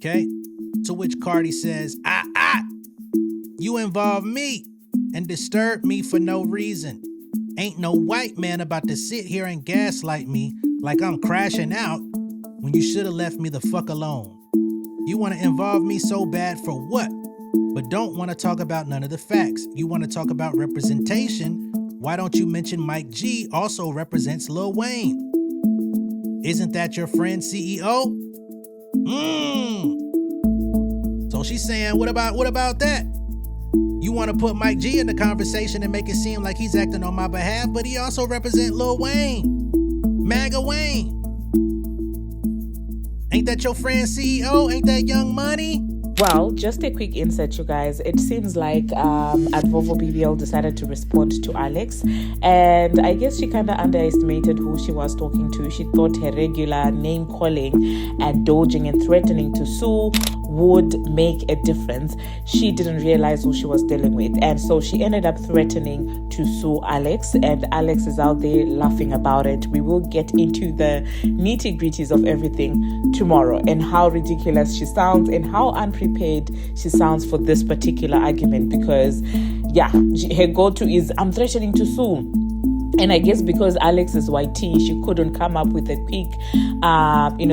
Okay? To which Cardi says, you involve me and disturb me for no reason. Ain't no white man about to sit here and gaslight me like I'm crashing out when you should have left me the fuck alone. You want to involve me so bad for what? But don't want to talk about none of the facts. You want to talk about representation? Why don't you mention Mike G also represents Lil Wayne? Isn't that your friend CEO? So she's saying, what about that? You want to put Mike G in the conversation and make it seem like he's acting on my behalf, but he also represents Lil Wayne. MAGA Wayne. Ain't that your friend CEO? Ain't that Young Money? Well, just a quick insight, you guys. It seems like Advovo BBL decided to respond to Alex, and I guess she kind of underestimated who she was talking to. She thought her regular name calling and dodging and threatening to sue would make a difference. She didn't realize who she was dealing with, and so she ended up threatening to sue Alex, and Alex is out there laughing about it. We will get into the nitty-gritties of everything tomorrow and how ridiculous she sounds and how unprepared she sounds for this particular argument, because her go-to is, I'm threatening to sue. And I guess because Alex is YT, she couldn't come up with a quick,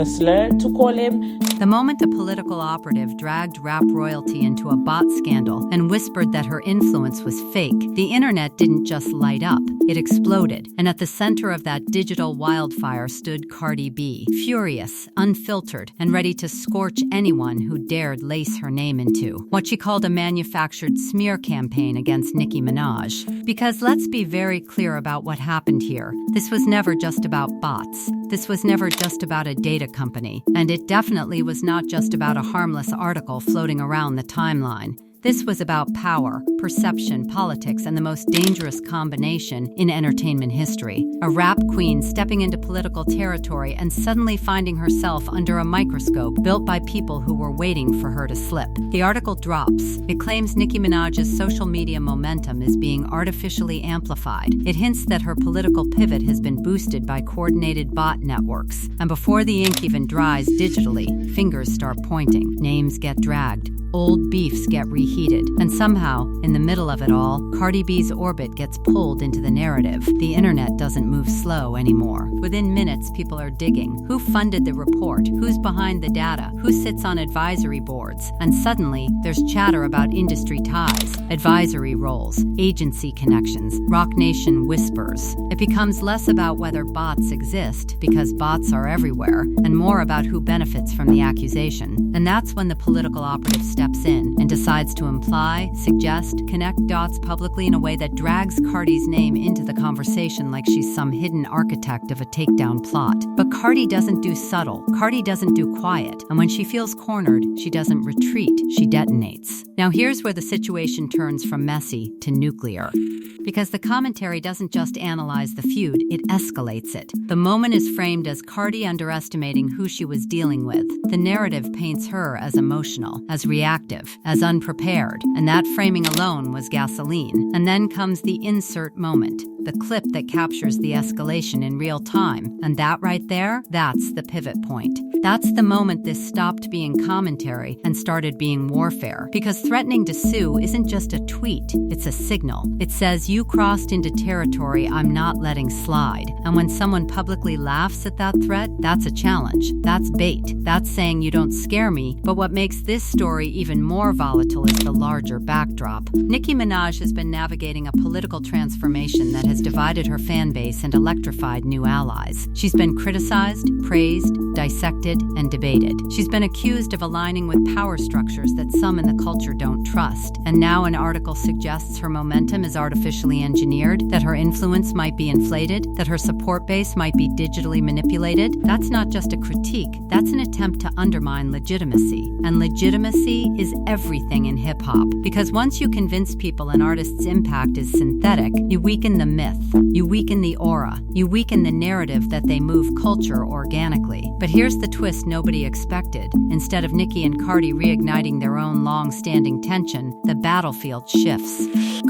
slur to call him. The moment a political operative dragged rap royalty into a bot scandal and whispered that her influence was fake, the internet didn't just light up, it exploded. And at the center of that digital wildfire stood Cardi B, furious, unfiltered, and ready to scorch anyone who dared lace her name into what she called a manufactured smear campaign against Nicki Minaj. Because let's be very clear about what happened here. This was never just about bots. This was never just about a data company. And it definitely was not just about a harmless article floating around the timeline. This was about power, perception, politics, and the most dangerous combination in entertainment history. A rap queen stepping into political territory and suddenly finding herself under a microscope built by people who were waiting for her to slip. The article drops. It claims Nicki Minaj's social media momentum is being artificially amplified. It hints that her political pivot has been boosted by coordinated bot networks. And before the ink even dries digitally, fingers start pointing, names get dragged, old beefs get reheated, and somehow, in the middle of it all, Cardi B's orbit gets pulled into the narrative. The internet doesn't move slow anymore. Within minutes, people are digging. Who funded the report? Who's behind the data? Who sits on advisory boards? And suddenly, there's chatter about industry ties, advisory roles, agency connections, Rock Nation whispers. It becomes less about whether bots exist, because bots are everywhere, and more about who benefits from the accusation. And that's when the political operative steps in and decides to imply, suggest, connect dots publicly in a way that drags Cardi's name into the conversation like she's some hidden architect of a takedown plot. But Cardi doesn't do subtle. Cardi doesn't do quiet. And when she feels cornered, she doesn't retreat. She detonates. Now here's where the situation turns from messy to nuclear. Because the commentary doesn't just analyze the feud, it escalates it. The moment is framed as Cardi underestimating who she was dealing with. The narrative paints her as emotional, as reactive, as unprepared, and that framing alone was gasoline. And then comes the insert moment, the clip that captures the escalation in real time. And that right there, that's the pivot point. That's the moment this stopped being commentary and started being warfare. Because threatening to sue isn't just a tweet, it's a signal. It says, you crossed into territory I'm not letting slide. And when someone publicly laughs at that threat, that's a challenge. That's bait. That's saying you don't scare me. But what makes this story even more volatile is the larger backdrop. Nicki Minaj has been navigating a political transformation that has divided her fan base and electrified new allies. She's been criticized, praised, dissected, and debated. She's been accused of aligning with power structures that some in the culture don't trust. And now an article suggests her momentum is artificially engineered, that her influence might be inflated, that her support base might be digitally manipulated. That's not just a critique, that's an attempt to undermine legitimacy. And legitimacy is everything in hip-hop. Because once you convince people an artist's impact is synthetic, you weaken the myth, you weaken the aura, you weaken the narrative that they move culture organically. But here's the twist nobody expected. Instead of Nicki and Cardi reigniting their own long-standing tension, the battlefield shifts.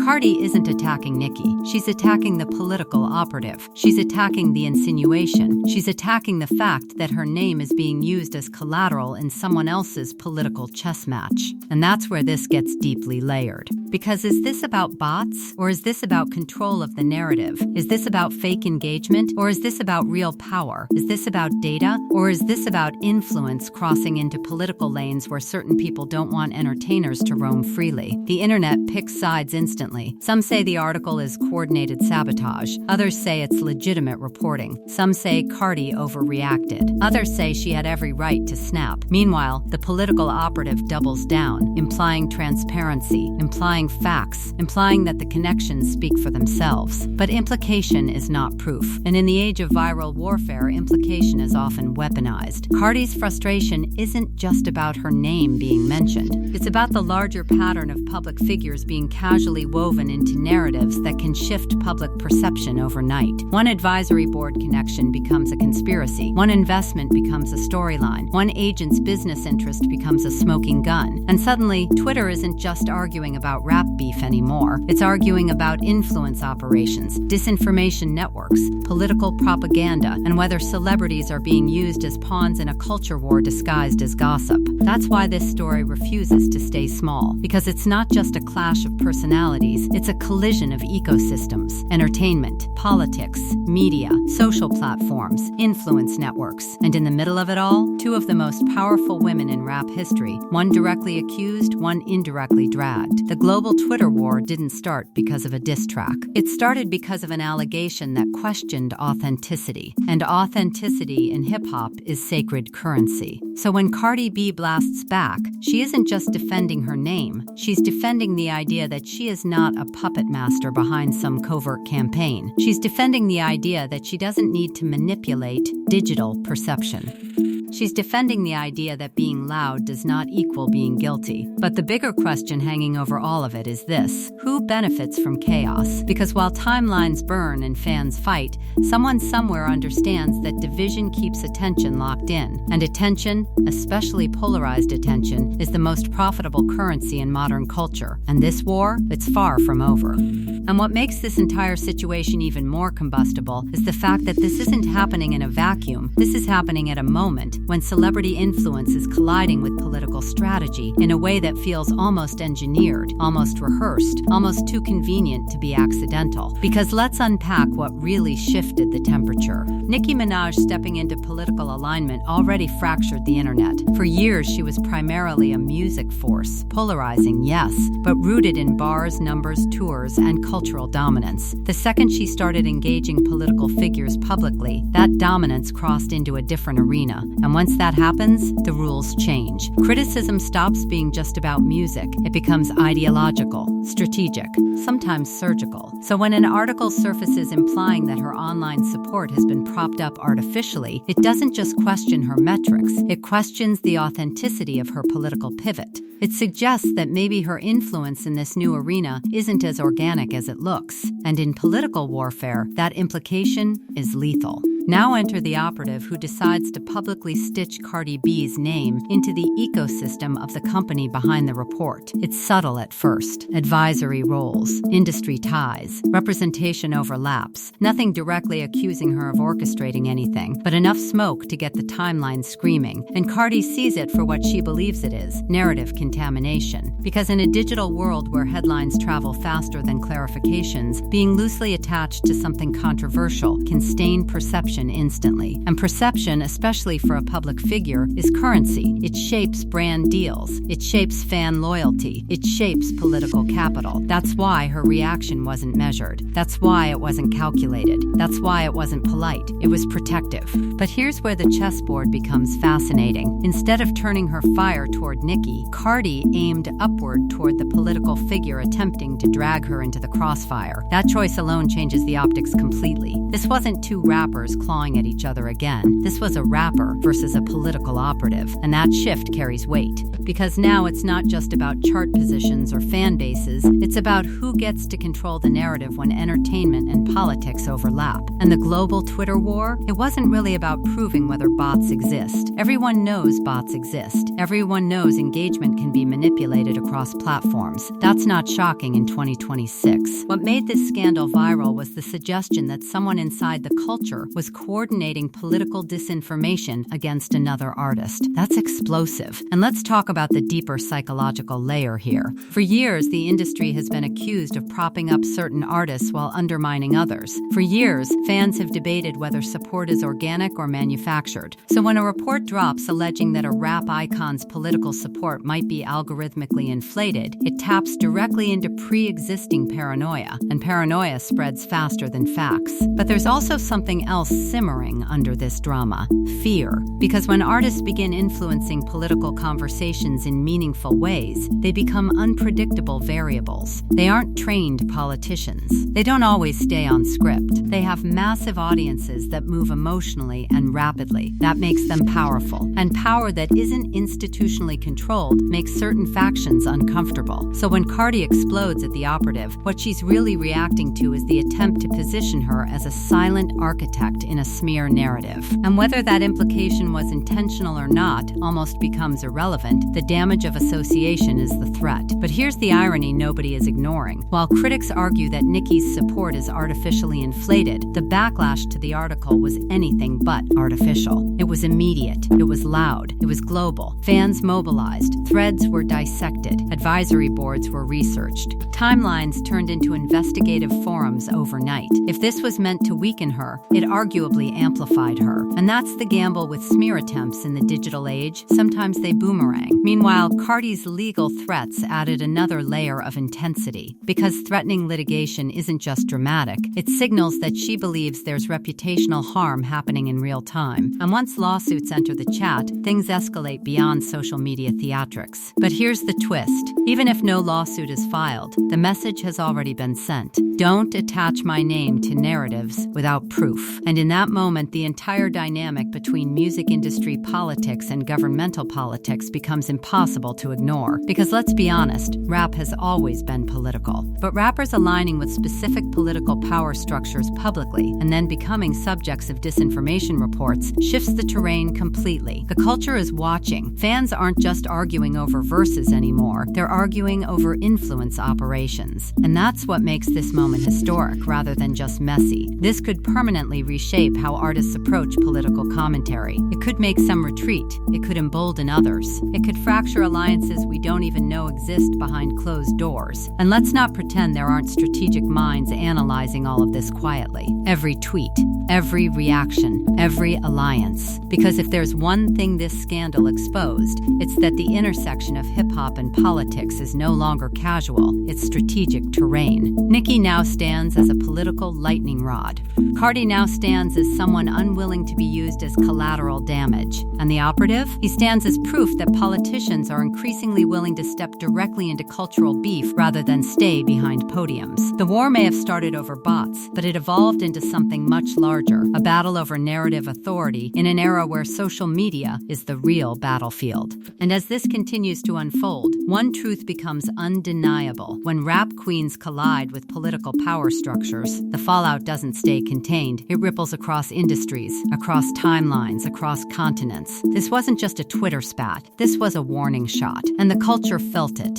Cardi isn't attacking Nicki. She's attacking the political operative. She's attacking the insinuation. She's attacking the fact that her name is being used as collateral in someone else's political chess match. And that's where this gets deeply layered. Because is this about bots? Or is this about control of the narrative? Is this about fake engagement? Or is this about real power? Is this about data? Or is this about influence crossing into political lanes where certain people don't want entertainers to roam freely? The internet picks sides instantly. Some say the article is coordinated sabotage. Others say it's legitimate reporting. Some say Cardi overreacted. Others say she had every right to snap. Meanwhile, the political operative doubles down, implying transparency, implying facts, implying that the connections speak for themselves. But implication is not proof. And in the age of viral warfare, implication is often weaponized. Cardi's frustration isn't just about her name being mentioned. It's about the larger pattern of public figures being casually woven into narratives that can shift public perception overnight. One advisory board connection becomes a conspiracy. One investment becomes a storyline. One agent's business interest becomes a smoking gun. And suddenly, Twitter isn't just arguing about rap beef anymore. It's arguing about influence operations, disinformation networks, political propaganda, and whether celebrities are being used as pawns in a culture war disguised as gossip. That's why this story refuses to stay small, because it's not just a clash of personalities, it's a collision of ecosystems, entertainment, politics, media, social platforms, influence networks, and in the middle of it all, two of the most powerful women in rap history, one directly accused, one indirectly dragged. The global Twitter war didn't start because of a diss track. It started because of an allegation that questioned authenticity, and authenticity in hip-hop is sacred currency. So when Cardi B blasts back, she isn't just defending her name, she's defending the idea that she is not a puppet master behind some covert campaign. She's defending the idea that she doesn't need to manipulate digital perception. She's defending the idea that being loud does not equal being guilty. But the bigger question hanging over all of it is this: who benefits from chaos? Because while timelines burn and fans fight, someone somewhere understands that division keeps attention locked in. And attention, especially polarized attention, is the most profitable currency in modern culture. And this war, it's far from over. And what makes this entire situation even more combustible is the fact that this isn't happening in a vacuum. This is happening at a moment when celebrity influence is colliding with political strategy in a way that feels almost engineered, almost rehearsed, almost too convenient to be accidental. Because let's unpack what really shifted the temperature. Nicki Minaj stepping into political alignment already fractured the internet. For years, she was primarily a music force, polarizing, yes, but rooted in bars, numbers, tours, and cultural dominance. The second she started engaging political figures publicly, that dominance crossed into a different arena. And once that happens, the rules change. Criticism stops being just about music. It becomes ideological, strategic, sometimes surgical. So when an article surfaces implying that her online support has been propped up artificially, it doesn't just question her metrics, it questions the authenticity of her political pivot. It suggests that maybe her influence in this new arena isn't as organic as it looks. And in political warfare, that implication is lethal. Now enter the operative who decides to publicly stitch Cardi B's name into the ecosystem of the company behind the report. It's subtle at first. Advisory roles, industry ties, representation overlaps. Nothing directly accusing her of orchestrating anything, but enough smoke to get the timeline screaming. And Cardi sees it for what she believes it is: narrative contamination. Because in a digital world where headlines travel faster than clarifications, being loosely attached to something controversial can stain perception instantly. And perception, especially for a public figure, is currency. It shapes brand deals. It shapes fan loyalty. It shapes political capital. That's why her reaction wasn't measured. That's why it wasn't calculated. That's why it wasn't polite. It was protective. But here's where the chessboard becomes fascinating. Instead of turning her fire toward Nicki, Cardi aimed upward toward the political figure attempting to drag her into the crossfire. That choice alone changes the optics completely. This wasn't two rappers clawing at each other again. This was a rapper versus a political operative, and that shift carries weight. Because now it's not just about chart positions or fan bases, it's about who gets to control the narrative when entertainment and politics overlap. And the global Twitter war, it wasn't really about proving whether bots exist. Everyone knows bots exist. Everyone knows engagement can be manipulated across platforms. That's not shocking in 2026. What made this scandal viral was the suggestion that someone inside the culture was coordinating political disinformation against another artist. That's explosive. And let's talk about the deeper psychological layer here. For years, the industry has been accused of propping up certain artists while undermining others. For years, fans have debated whether support is organic or manufactured. So when a report drops alleging that a rap icon's political support might be algorithmically inflated, it taps directly into pre-existing paranoia, and paranoia spreads faster than facts. But there's also something else simmering under this drama: fear. Because when artists begin influencing political conversations in meaningful ways, they become unpredictable variables. They aren't trained politicians. They don't always stay on script. They have massive audiences that move emotionally and rapidly. That makes them powerful. And power that isn't institutionally controlled makes certain factions uncomfortable. So when Cardi explodes at the Operative, what she's really reacting to is the attempt to position her as a silent architect in a smear narrative. And whether that implication was intentional or not almost becomes irrelevant. The damage of association is the threat. But here's the irony nobody is ignoring. While critics argue that Nicki's support is artificially inflated, the backlash to the article was anything but artificial. It was immediate. It was loud. It was global. Fans mobilized. Threads were dissected. Advisory boards were researched. Timelines turned into investigative forums overnight. If this was meant to weaken her, it arguably amplified her. And that's the gamble with smear attempts in the digital age. Sometimes they boomerang. Meanwhile, Cardi's legal threats added another layer of intensity. Because threatening litigation isn't just dramatic, it signals that she believes there's reputational harm happening in real time. And once lawsuits enter the chat, things escalate beyond social media theatrics. But here's the twist. Even if no lawsuit is filed, the message has already been sent. Don't attach my name to narratives without proof. And in that moment, the entire dynamic between music industry politics and governmental politics becomes impossible to ignore. Because let's be honest, rap has always been political. But rappers aligning with specific political power structures publicly and then becoming subjects of disinformation reports shifts the terrain completely. The culture is watching. Fans aren't just arguing over verses anymore. They're arguing over influence operations. And that's what makes this moment historic rather than just messy. This could permanently reshape how artists approach political commentary. It could make some retreat. It could embolden others. It could fracture alliances we don't even know exist behind closed doors. And let's not pretend there aren't strategic minds analyzing all of this quietly. Every tweet, every reaction, every alliance. Because if there's one thing this scandal exposed, it's that the intersection of hip-hop and politics is no longer casual, it's strategic terrain. Nicki now stands as a political lightning rod. Cardi now stands as someone unwilling to be used as collateral damage. And the Operative? He stands as proof that politicians are increasingly willing to step directly into cultural beef rather than stay behind podiums. The war may have started over bots, but it evolved into something much larger, a battle over narrative authority in an era where social media is the real battlefield. And as this continues to unfold, one truth becomes undeniable. When rap queens collide with political power structures, the fallout doesn't stay contained. It ripples across industries, across timelines, across continents. This wasn't just a Twitter spat. This was a warning shot, and the culture felt it.